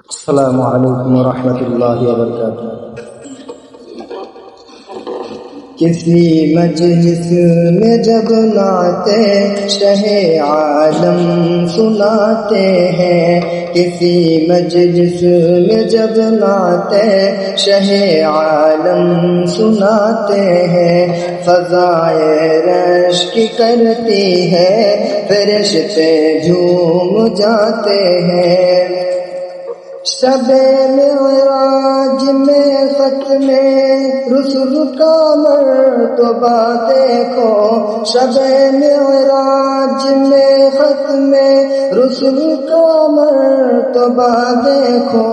السلام علیکم ورحمۃ اللہ وبرکاتہ۔ کسی مجلس میں جب نعتِ شہ عالم سناتے ہیں، کسی مجلس میں جب نعتِ شہ عالم سناتے ہیں، فضائے رشک کرتی ہے، فرشتے جھوم جاتے ہیں۔ شب معراج میں ختم رسل کا مرتبہ دیکھو، شب معراج میں ختم رسل کا مرتبہ دیکھو،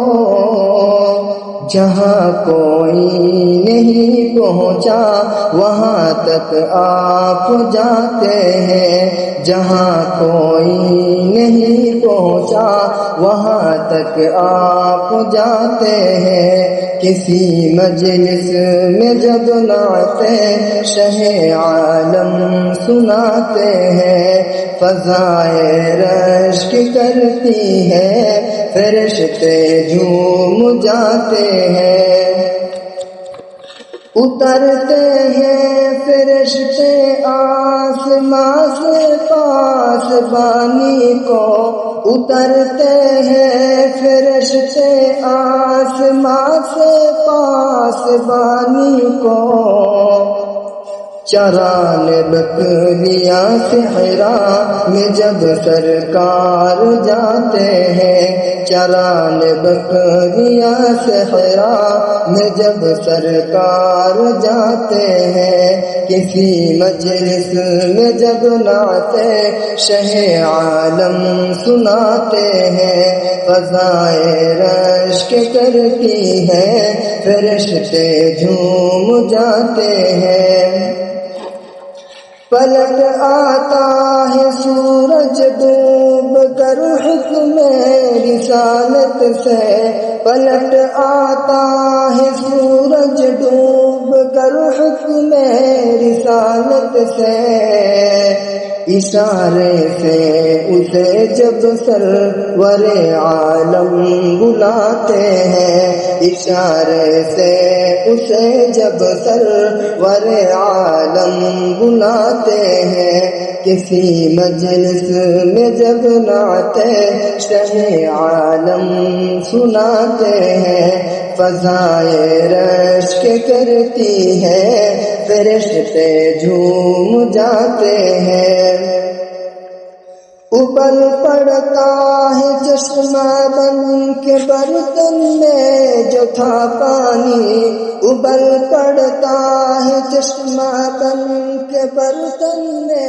جہاں کوئی نہیں پہنچا وہاں تک آپ جاتے ہیں، جہاں کوئی نہیں پہنچا وہاں تک آپ جاتے ہیں۔ کسی مجلس میں جب نعتِ شہ عالم سناتے ہیں، فضائے رشک کرتی ہے، فرشتے جھوم جاتے ہیں۔ اترتے ہیں فرشتے آسمان سے پاسبانی کو، اترتے ہیں فرشتے آسمان سے پاسبانی کو، چرانے بکریاں صحرا میں جب سرکار جاتے ہیں، چرانے بکریاں صحرا میں جب سرکار جاتے ہیں۔ کسی مجلس میں جب نعتِ شہ عالم سناتے ہیں، فضائے رشک کرتی ہے، فرشتے جھوم جاتے ہیں۔ پلٹ آتا ہے سورج ڈوب کر حکم رسالت سے، پلٹ آتا ہے سورج ڈوب کر حکم رسالت سے، اشارے سے اسے جب سرور عالم بلاتے ہیں، اشارے سے اسے جب سرور عالم بلاتے ہیں۔ کسی مجلس میں جب نعتِ شہ عالم سناتے ہیں، فضائے رشک کرتی ہے، فرشتے جھوم جاتے ہیں۔ ابل پڑتا ہے چشمہ بن کے برتن میں جو تھا پانی، ابل پڑتا ہے چشمہ بن کے برتن میں